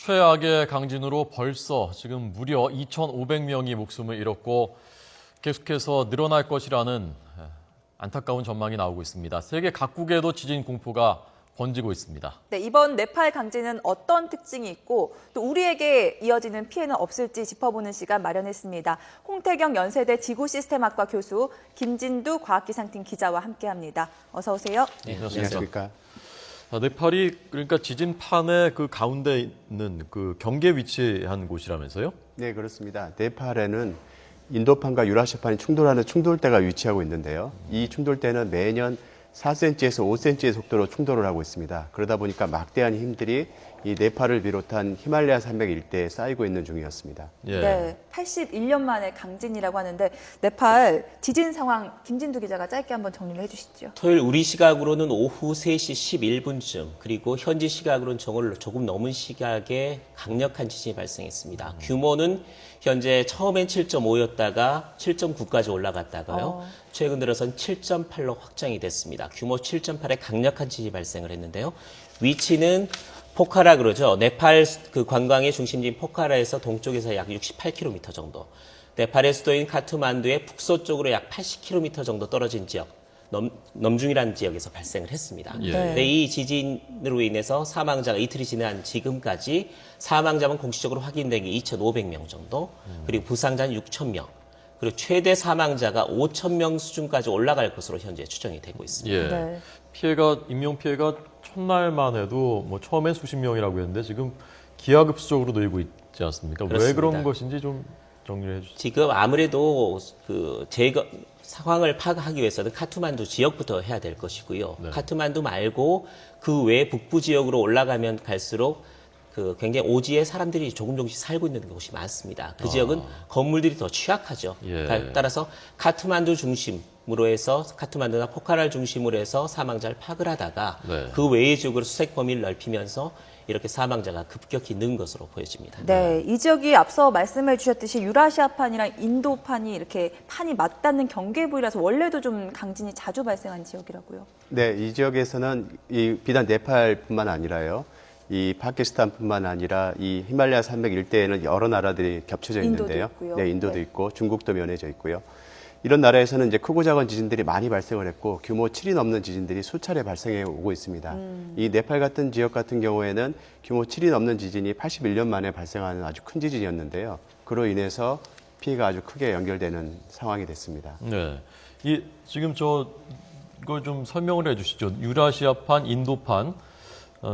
최악의 강진으로 벌써 지금 무려 2,500명이 목숨을 잃었고 계속해서 늘어날 것이라는 안타까운 전망이 나오고 있습니다. 세계 각국에도 지진 공포가 번지고 있습니다. 네, 이번 네팔 강진은 어떤 특징이 있고 또 우리에게 이어지는 피해는 없을지 짚어보는 시간 마련했습니다. 홍태경 연세대 지구시스템학과 교수, 김진두 과학기상팀 기자와 함께합니다. 어서 오세요. 네, 안녕하십니까. 네팔이 그러니까 지진판의 그 가운데 있는 그 경계 위치한 곳이라면서요? 네, 그렇습니다. 네팔에는 인도판과 유라시아판이 충돌하는 충돌대가 위치하고 있는데요. 이 충돌대는 매년 4cm에서 5cm의 속도로 충돌을 하고 있습니다. 그러다 보니까 막대한 힘들이 이 네팔을 비롯한 히말라야 산맥 일대에 쌓이고 있는 중이었습니다. 예. 네, 81년 만에 강진이라고 하는데 네팔 지진 상황 김진두 기자가 짧게 한번 정리를 해주시죠. 토요일 우리 시각으로는 오후 3시 11분쯤 그리고 현지 시각으로는 조금 넘은 시각에 강력한 지진이 발생했습니다. 규모는 현재 처음엔 7.5였다가 7.9까지 올라갔다가요. 최근 들어선 7.8로 확장이 됐습니다. 규모 7.8의 강력한 지진이 발생을 했는데요. 위치는 포카라 그러죠. 네팔 그 관광의 중심지인 포카라에서 동쪽에서 약 68km 정도. 네팔의 수도인 카트만두의 북서쪽으로 약 80km 정도 떨어진 지역. 넘중이라는 지역에서 발생을 했습니다. 예. 네, 이 지진으로 인해서 사망자가 이틀이 지난 지금까지 사망자만 공식적으로 확인된 게 2,500명 정도, 그리고 부상자는 6,000명, 그리고 최대 사망자가 5,000명 수준까지 올라갈 것으로 현재 추정이 되고 있습니다. 예. 네. 인명 피해가 첫날만 해도 뭐 처음엔 수십 명이라고 했는데 지금 기하급수적으로 늘고 있지 않습니까? 왜 그렇습니다. 그런 것인지 좀 정리해 주시죠. 지금 아무래도 그 상황을 파악하기 위해서는 카트만두 지역부터 해야 될 것이고요. 네. 카트만두 말고 그 외 북부 지역으로 올라가면 갈수록 그 굉장히 오지에 사람들이 조금씩 살고 있는 곳이 많습니다. 그 지역은 건물들이 더 취약하죠. 예. 따라서 카트만두 중심으로 해서 카트만두나 포카라를 중심으로 해서 사망자를 파악을 하다가 네. 그 외의 지역으로 수색 범위를 넓히면서 이렇게 사망자가 급격히 는 것으로 보여집니다. 네, 이 지역이 앞서 말씀해 주셨듯이 유라시아판이랑 인도판이 이렇게 판이 맞닿는 경계 부위라서 원래도 좀 강진이 자주 발생한 지역이라고요. 네, 이 지역에서는 비단 네팔뿐만 아니라요. 이 파키스탄뿐만 아니라 이 히말라야 산맥 일대에는 여러 나라들이 겹쳐져 인도도 있는데요. 있고요. 네, 인도도 네. 있고 중국도 면해져 있고요. 이런 나라에서는 이제 크고 작은 지진들이 많이 발생을 했고 규모 7이 넘는 지진들이 수차례 발생해 오고 있습니다. 이 네팔 같은 지역 같은 경우에는 규모 7이 넘는 지진이 81년 만에 발생하는 아주 큰 지진이었는데요. 그로 인해서 피해가 아주 크게 연결되는 상황이 됐습니다. 네. 지금 이걸 좀 설명을 해 주시죠. 유라시아판, 인도판.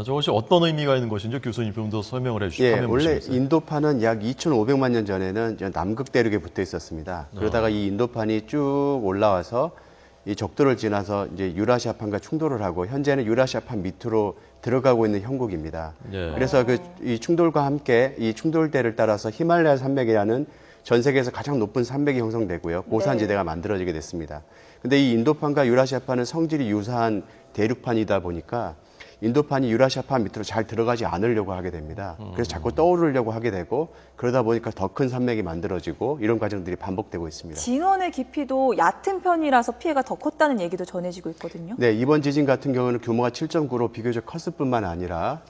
저것이 어떤 의미가 있는 것인지 교수님 좀 더 설명을 해주시죠. 예, 원래 인도판은 약 2,500만 년 전에는 남극 대륙에 붙어 있었습니다. 그러다가 이 인도판이 쭉 올라와서 이 적도를 지나서 이제 유라시아판과 충돌을 하고 현재는 유라시아판 밑으로 들어가고 있는 형국입니다. 예. 그래서 이 충돌과 함께 이 충돌대를 따라서 히말라야 산맥이라는 전 세계에서 가장 높은 산맥이 형성되고요. 고산지대가 만들어지게 됐습니다. 근데 이 인도판과 유라시아판은 성질이 유사한 대륙판이다 보니까 인도판이 유라시아판 밑으로 잘 들어가지 않으려고 하게 됩니다. 그래서 자꾸 떠오르려고 하게 되고 그러다 보니까 더 큰 산맥이 만들어지고 이런 과정들이 반복되고 있습니다. 진원의 깊이도 얕은 편이라서 피해가 더 컸다는 얘기도 전해지고 있거든요. 네, 이번 지진 같은 경우는 규모가 7.9로 비교적 컸을 뿐만 아니라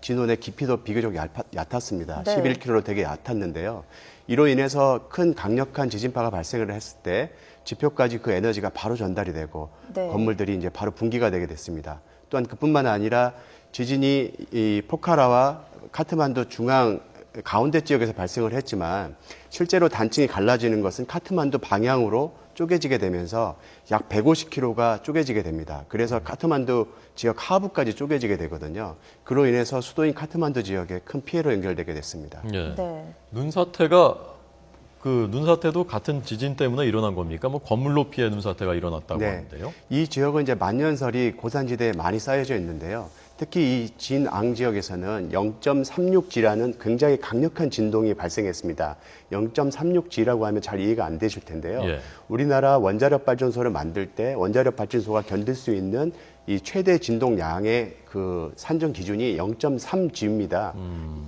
진원의 깊이도 비교적 얕았습니다. 네. 11km로 되게 얕았는데요. 이로 인해서 큰 강력한 지진파가 발생을 했을 때 지표까지 그 에너지가 바로 전달이 되고 네. 건물들이 이제 바로 붕괴가 되게 됐습니다. 또한 그뿐만 아니라 지진이 이 포카라와 카트만두 중앙 가운데 지역에서 발생을 했지만 실제로 단층이 갈라지는 것은 카트만두 방향으로 쪼개지게 되면서 약 150km가 쪼개지게 됩니다. 그래서 카트만두 지역 하부까지 쪼개지게 되거든요. 그로 인해서 수도인 카트만두 지역에 큰 피해로 연결되게 됐습니다. 예. 네. 눈사태도 같은 지진 때문에 일어난 겁니까? 뭐 건물 높이의 눈사태가 일어났다고 하는데요. 이 지역은 이제 만년설이 고산지대에 많이 쌓여져 있는데요. 특히 이 진앙 지역에서는 0.36G라는 굉장히 강력한 진동이 발생했습니다. 0.36G라고 하면 잘 이해가 안 되실 텐데요. 예. 우리나라 원자력 발전소를 만들 때 원자력 발전소가 견딜 수 있는 이 최대 진동량의 그 산정 기준이 0.3G입니다.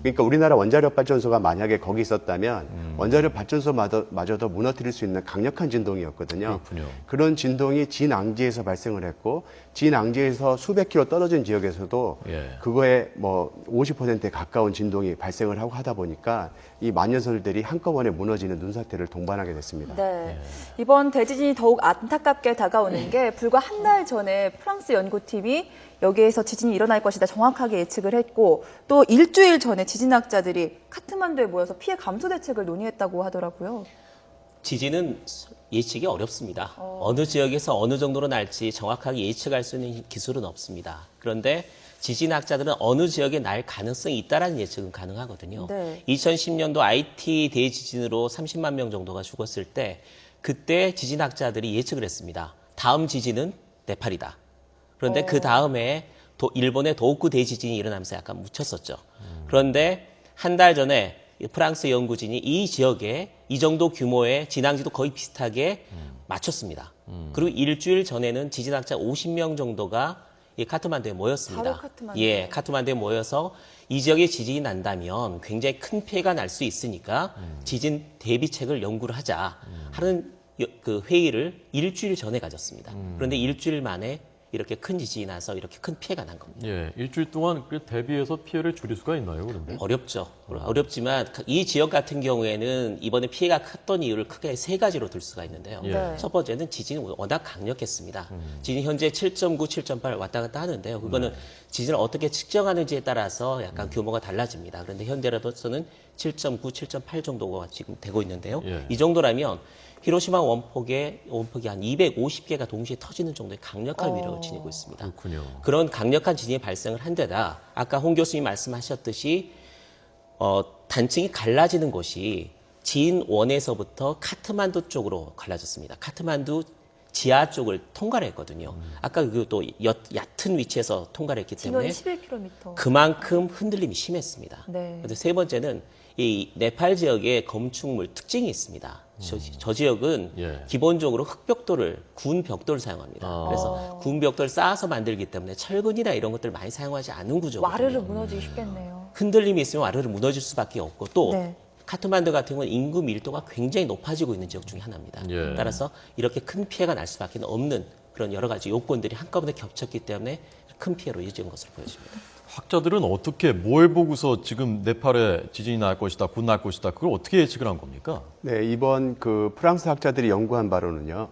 그러니까 우리나라 원자력 발전소가 만약에 거기 있었다면 원자력 발전소마저도 무너뜨릴 수 있는 강력한 진동이었거든요. 그렇군요. 그런 진동이 진앙지에서 발생을 했고 진앙지에서 수백 킬로 떨어진 지역에서도 예. 그거에 뭐 50%에 가까운 진동이 발생을 하고 하다 보니까 이 만년설들이 한꺼번에 무너지는 눈사태를 동반하게 됐습니다. 네. 이번 대지진이 더욱 안타깝게 다가오는 게 불과 한 달 전에 프랑스 연구팀이 여기에서 지진이 일어날 것이다 정확하게 예측을 했고 또 일주일 전에 지진학자들이 카트만두에 모여서 피해 감소 대책을 논의했다고 하더라고요. 지진은 예측이 어렵습니다. 어느 지역에서 어느 정도로 날지 정확하게 예측할 수 있는 기술은 없습니다. 그런데 지진학자들은 어느 지역에 날 가능성이 있다라는 예측은 가능하거든요. 네. 2010년도 IT 대지진으로 30만 명 정도가 죽었을 때 그때 지진학자들이 예측을 했습니다. 다음 지진은 네팔이다. 그런데 그 다음에 일본의 도호쿠 대지진이 일어나면서 약간 묻혔었죠. 그런데 한 달 전에 프랑스 연구진이 이 지역에 이 정도 규모의 진앙지도 거의 비슷하게 맞췄습니다. 그리고 일주일 전에는 지진학자 50명 정도가 이 카트만두에 모였습니다. 바로 카트만두. 예, 카트만두에 모여서 이 지역에 지진이 난다면 굉장히 큰 피해가 날 수 있으니까 지진 대비책을 연구를 하자 하는 그 회의를 일주일 전에 가졌습니다. 그런데 일주일 만에 이렇게 큰 지진이 나서 이렇게 큰 피해가 난 겁니다. 예, 일주일 동안 그 대비해서 피해를 줄일 수가 있나요, 그런데? 어렵죠. 어렵지만 이 지역 같은 경우에는 이번에 피해가 컸던 이유를 크게 세 가지로 들 수가 있는데요. 예. 네. 첫 번째는 지진이 워낙 강력했습니다. 지진이 현재 7.9, 7.8 왔다 갔다 하는데요. 그거는 지진을 어떻게 측정하는지에 따라서 약간 규모가 달라집니다. 그런데 현재로서는 7.9, 7.8 정도가 지금 되고 있는데요. 예. 이 정도라면 히로시마 원폭이 한 250개가 동시에 터지는 정도의 강력한 위력을 지니고 있습니다. 그렇군요. 그런 강력한 지진이 발생을 한 데다 아까 홍 교수님 말씀하셨듯이 단층이 갈라지는 곳이 진원에서부터 카트만두 쪽으로 갈라졌습니다. 카트만두 지하 쪽을 통과를 했거든요. 아까 그 또 얕은 위치에서 통과를 했기 때문에 진원이 11km. 그만큼 흔들림이 심했습니다. 네. 그런데 세 번째는 이 네팔 지역의 건축물 특징이 있습니다. 저 지역은 예. 기본적으로 흙벽돌을 구운 벽돌을 사용합니다. 아. 그래서 구운 벽돌을 쌓아서 만들기 때문에 철근이나 이런 것들을 많이 사용하지 않은 구조거든요. 와르르 무너지기 쉽겠네요. 흔들림이 있으면 와르르 무너질 수밖에 없고 또 네. 카트만두 같은 경우는 인구 밀도가 굉장히 높아지고 있는 지역 중에 하나입니다. 예. 따라서 이렇게 큰 피해가 날 수밖에 없는 그런 여러 가지 요건들이 한꺼번에 겹쳤기 때문에 큰 피해로 이어진 것으로 보여집니다. 학자들은 어떻게 뭘 보고서 지금 네팔에 지진이 날 것이다, 곧 날 것이다, 그걸 어떻게 예측을 한 겁니까? 네, 이번 그 프랑스 학자들이 연구한 바로는요.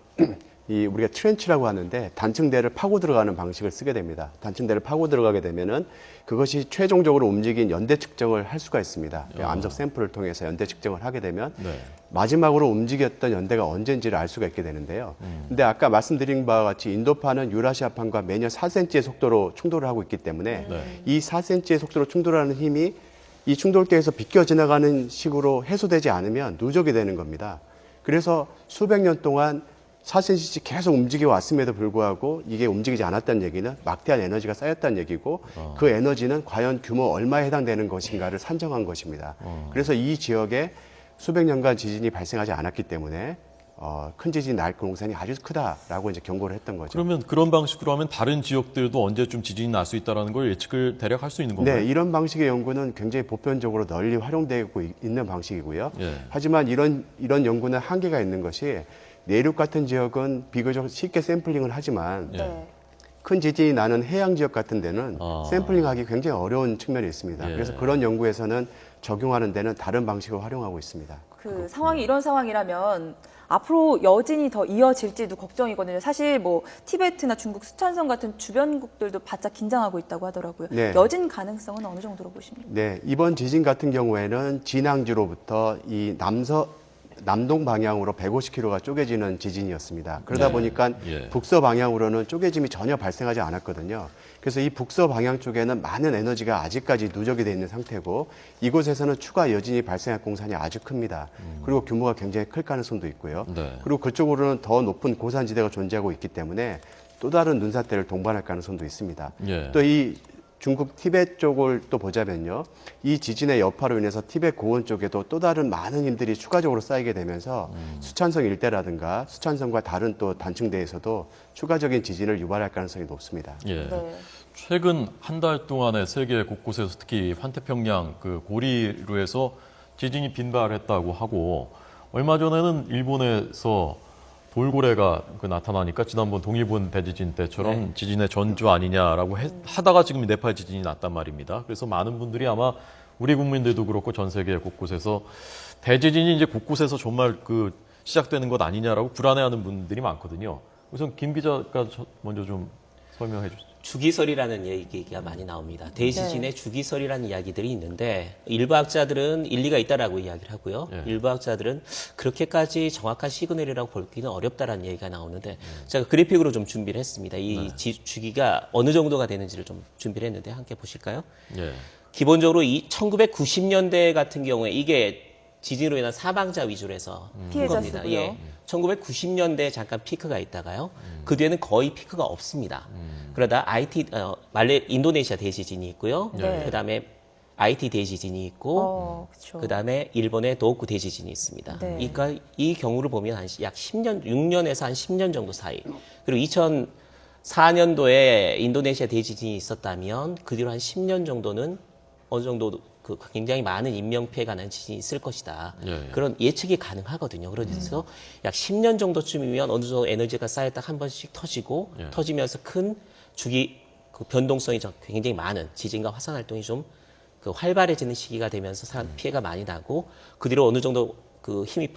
이 우리가 트렌치라고 하는데 단층대를 파고 들어가는 방식을 쓰게 됩니다. 단층대를 파고 들어가게 되면은 그것이 최종적으로 움직인 연대 측정을 할 수가 있습니다. 암석 샘플을 통해서 연대 측정을 하게 되면 네. 마지막으로 움직였던 연대가 언제인지를 알 수가 있게 되는데요. 근데 아까 말씀드린 바와 같이 인도파는 유라시아판과 매년 4cm의 속도로 충돌을 하고 있기 때문에 네. 이 4cm의 속도로 충돌하는 힘이 이 충돌대에서 비껴 지나가는 식으로 해소되지 않으면 누적이 되는 겁니다. 그래서 수백 년 동안 4cm씩 계속 움직여 왔음에도 불구하고 이게 움직이지 않았다는 얘기는 막대한 에너지가 쌓였다는 얘기고 그 에너지는 과연 규모 얼마에 해당되는 것인가를 산정한 것입니다. 그래서 이 지역에 수백 년간 지진이 발생하지 않았기 때문에 큰 지진이 날 가능성이 아주 크다라고 이제 경고를 했던 거죠. 그러면 그런 방식으로 하면 다른 지역들도 언제쯤 지진이 날 수 있다는 걸 예측을 대략 할 수 있는 건가요? 네, 이런 방식의 연구는 굉장히 보편적으로 널리 활용되고 있는 방식이고요. 예. 하지만 이런 연구는 한계가 있는 것이 내륙 같은 지역은 비교적 쉽게 샘플링을 하지만 예. 네. 큰 지진이 나는 해양 지역 같은 데는 아. 샘플링하기 굉장히 어려운 측면이 있습니다. 예. 그래서 그런 연구에서는 적용하는 데는 다른 방식을 활용하고 있습니다. 그 상황이 이런 상황이라면 앞으로 여진이 더 이어질지도 걱정이거든요. 사실 뭐 티베트나 중국 스촨성 같은 주변국들도 바짝 긴장하고 있다고 하더라고요. 네. 여진 가능성은 어느 정도로 보십니까? 네, 이번 지진 같은 경우에는 진앙지로부터 이 남동 방향으로 150km가 쪼개지는 지진이었습니다. 그러다 네. 보니까 예. 북서 방향으로는 쪼개짐이 전혀 발생하지 않았거든요. 그래서 이 북서 방향 쪽에는 많은 에너지가 아직까지 누적이 돼 있는 상태고 이곳에서는 추가 여진이 발생할 공산이 아주 큽니다. 그리고 규모가 굉장히 클 가능성도 있고요. 네. 그리고 그쪽으로는 더 높은 고산지대가 존재하고 있기 때문에 또 다른 눈사태를 동반할 가능성도 있습니다. 예. 또 이 중국 티베트 쪽을 또 보자면요. 이 지진의 여파로 인해서 티베트 고원 쪽에도 또 다른 많은 힘들이 추가적으로 쌓이게 되면서 수촨성 일대라든가 수촨성과 다른 또 단층대에서도 추가적인 지진을 유발할 가능성이 높습니다. 예. 네. 최근 한 달 동안에 세계 곳곳에서 특히 환태평양 그 고리루에서 지진이 빈발했다고 하고 얼마 전에는 일본에서 돌고래가 나타나니까 지난번 동일본 대지진 때처럼 지진의 전주 아니냐라고 하다가 지금 네팔 지진이 났단 말입니다. 그래서 많은 분들이 아마 우리 국민들도 그렇고 전 세계 곳곳에서 대지진이 이제 곳곳에서 정말 시작되는 것 아니냐라고 불안해하는 분들이 많거든요. 우선 김 기자가 먼저 좀 설명해 주시죠. 주기설이라는 얘기가 많이 나옵니다. 대지진의 주기설이라는 이야기들이 있는데 일부 학자들은 일리가 있다라고 이야기를 하고요. 일부 학자들은 그렇게까지 정확한 시그널이라고 보기는 어렵다라는 얘기가 나오는데 제가 그래픽으로 좀 준비를 했습니다. 이 주기가 어느 정도가 되는지를 좀 준비를 했는데 함께 보실까요? 예. 기본적으로 이 1990년대 같은 경우에 이게 지진으로 인한 사망자 위주로 해서 피해자 겁니다. 수고요. 예. 1990년대에 잠깐 피크가 있다가요. 그 뒤에는 거의 피크가 없습니다. 그러다 인도네시아 대지진이 있고요. 네. 그다음에 IT 대지진이 있고 그쵸. 그다음에 일본의 도호쿠 대지진이 있습니다. 네. 그러니까 이 경우를 보면 약 10년, 6년에서 한 10년 정도 사이. 그리고 2004년도에 인도네시아 대지진이 있었다면 그 뒤로 한 10년 정도는 어느 정도 굉장히 많은 인명피해가 난 지진이 있을 것이다. 그런 예측이 가능하거든요. 그래서 약 10년 정도쯤이면 어느 정도 에너지가 쌓였다 한 번씩 터지고 터지면서 큰 주기 변동성이 굉장히 많은 지진과 화산 활동이 좀 활발해지는 시기가 되면서 피해가 많이 나고 그 뒤로 어느 정도 힘이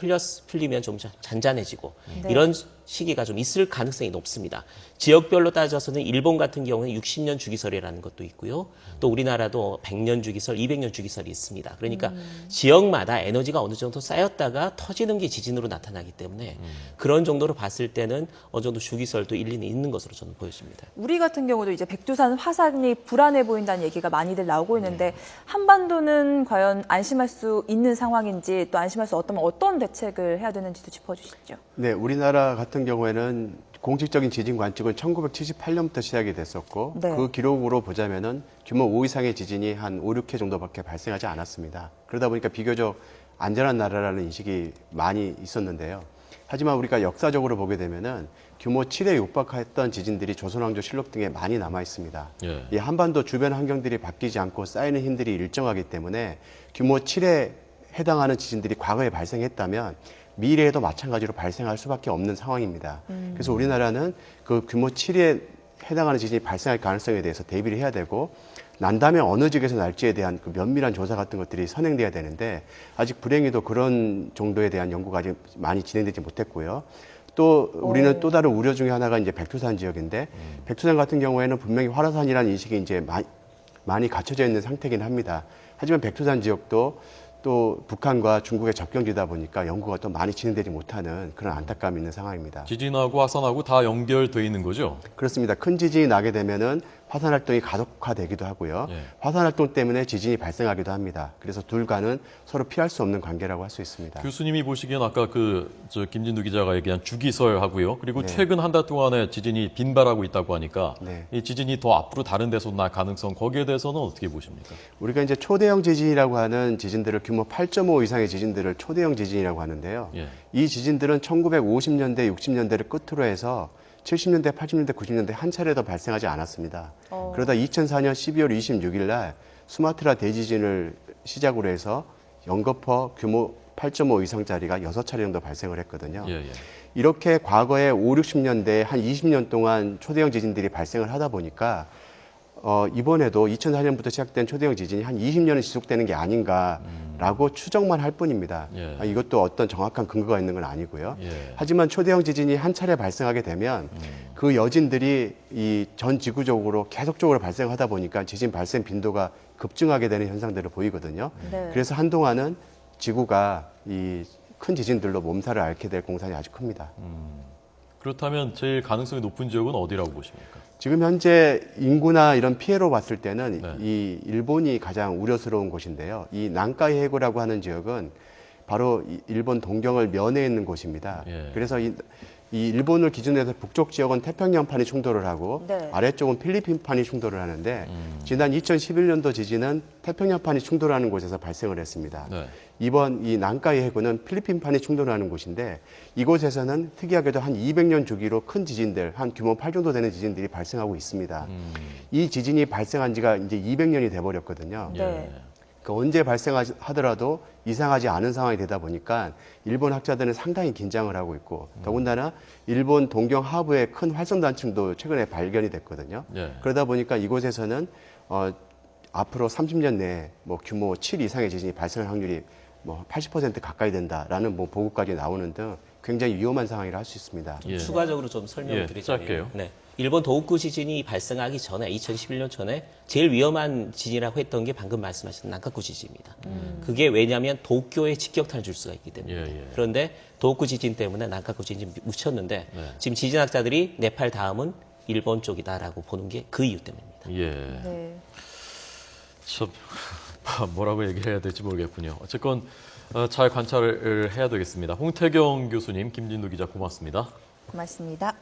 풀리면 좀 잔잔해지고 이런 시기가 좀 있을 가능성이 높습니다. 지역별로 따져서는 일본 같은 경우는 60년 주기설이라는 것도 있고요. 또 우리나라도 100년 주기설, 200년 주기설이 있습니다. 그러니까 지역마다 에너지가 어느 정도 쌓였다가 터지는 게 지진으로 나타나기 때문에 그런 정도로 봤을 때는 어느 정도 주기설도 일리는 있는 것으로 저는 보여집니다. 우리 같은 경우도 이제 백두산 화산이 불안해 보인다는 얘기가 많이들 나오고 있는데 한반도는 과연 안심할 수 있는 상황인지 또 안심할 수 없다면 어떤 대책을 해야 되는지도 짚어주시죠. 네, 우리나라 같은 경우에는 공식적인 지진 관측은 1978년부터 시작이 됐었고 네. 그 기록으로 보자면은 규모 5 이상의 지진이 한 5, 6회 정도밖에 발생하지 않았습니다. 그러다 보니까 비교적 안전한 나라라는 인식이 많이 있었는데요. 하지만 우리가 역사적으로 보게 되면은 규모 7에 육박했던 지진들이 조선왕조실록 등에 많이 남아 있습니다. 이 한반도 주변 환경들이 바뀌지 않고 쌓이는 힘들이 일정하기 때문에 규모 7에 해당하는 지진들이 과거에 발생했다면 미래에도 마찬가지로 발생할 수밖에 없는 상황입니다. 그래서 우리나라는 그 규모 7에 해당하는 지진이 발생할 가능성에 대해서 대비를 해야 되고 난다면 어느 지역에서 날지에 대한 면밀한 조사 같은 것들이 선행돼야 되는데 아직 불행히도 그런 정도에 대한 연구가 아직 많이 진행되지 못했고요. 또 우리는 또 다른 우려 중에 하나가 이제 백두산 지역인데 백두산 같은 경우에는 분명히 활화산이라는 인식이 이제 많이 갖춰져 있는 상태긴 합니다. 하지만 백두산 지역도 또 북한과 중국의 접경지다 보니까 연구가 또 많이 진행되지 못하는 그런 안타까움이 있는 상황입니다. 지진하고 화산하고 다 연결돼 있는 거죠? 그렇습니다. 큰 지진이 나게 되면은 화산 활동이 가속화되기도 하고요. 화산 활동 때문에 지진이 발생하기도 합니다. 그래서 둘과는 서로 피할 수 없는 관계라고 할 수 있습니다. 교수님이 보시기엔 아까 김진두 기자가 얘기한 주기설하고요. 그리고 최근 한 달 동안에 지진이 빈발하고 있다고 하니까 이 지진이 더 앞으로 다른 데서 날 가능성 거기에 대해서는 어떻게 보십니까? 우리가 이제 초대형 지진이라고 하는 지진들을 규모 8.5 이상의 지진들을 초대형 지진이라고 하는데요. 이 지진들은 1950년대, 60년대를 끝으로 해서 70년대, 80년대, 90년대 한 차례 더 발생하지 않았습니다. 그러다 2004년 12월 26일 날 수마트라 대지진을 시작으로 해서 연거퍼 규모 8.5 이상짜리가 6차례 정도 발생을 했거든요. 이렇게 과거에 5, 60년대 한 20년 동안 초대형 지진들이 발생을 하다 보니까 이번에도 2004년부터 시작된 초대형 지진이 한 20년은 지속되는 게 아닌가라고 추정만 할 뿐입니다. 이것도 어떤 정확한 근거가 있는 건 아니고요. 하지만 초대형 지진이 한 차례 발생하게 되면 그 여진들이 이 전 지구적으로 계속적으로 발생하다 보니까 지진 발생 빈도가 급증하게 되는 현상들을 보이거든요. 그래서 한동안은 지구가 이 큰 지진들로 몸살을 앓게 될 공산이 아주 큽니다. 그렇다면 제일 가능성이 높은 지역은 어디라고 보십니까? 지금 현재 인구나 이런 피해로 봤을 때는 이 일본이 가장 우려스러운 곳인데요. 이 난카이 해구라고 하는 지역은 바로 일본 동경을 면해 있는 곳입니다. 그래서 이 일본을 기준으로 해서 북쪽 지역은 태평양판이 충돌을 하고 네. 아래쪽은 필리핀판이 충돌을 하는데 지난 2011년도 지진은 태평양판이 충돌하는 곳에서 발생을 했습니다. 네. 이번 이 난카이 해구는 필리핀판이 충돌하는 곳인데 이곳에서는 특이하게도 한 200년 주기로 큰 지진들, 한 규모 8 정도 되는 지진들이 발생하고 있습니다. 이 지진이 발생한 지가 이제 200년이 돼버렸거든요. 네. 그 언제 발생하더라도 이상하지 않은 상황이 되다 보니까 일본 학자들은 상당히 긴장을 하고 있고 더군다나 일본 동경 하부에 큰 활성단층도 최근에 발견이 됐거든요. 예. 그러다 보니까 이곳에서는 앞으로 30년 내에 뭐 규모 7 이상의 지진이 발생할 확률이 뭐 80% 가까이 된다라는 뭐 보고까지 나오는 등 굉장히 위험한 상황이라 할 수 있습니다. 예. 추가적으로 좀 설명을 예, 드리자면, 짧게요. 네. 일본 도호쿠 지진이 발생하기 전에 2011년 전에 제일 위험한 지진이라고 했던 게 방금 말씀하신 난카쿠 지진입니다. 그게 왜냐하면 도쿄에 직격탄을 줄 수가 있기 때문에. 예, 예. 그런데 도호쿠 지진 때문에 난카쿠 지진이 묻혔는데 네. 지금 지진학자들이 네팔 다음은 일본 쪽이다라고 보는 게 그 이유 때문입니다. 예. 네. 참 뭐라고 얘기해야 될지 모르겠군요. 어쨌건 잘 관찰을 해야 되겠습니다. 홍태경 교수님, 김진두 기자 고맙습니다. 고맙습니다.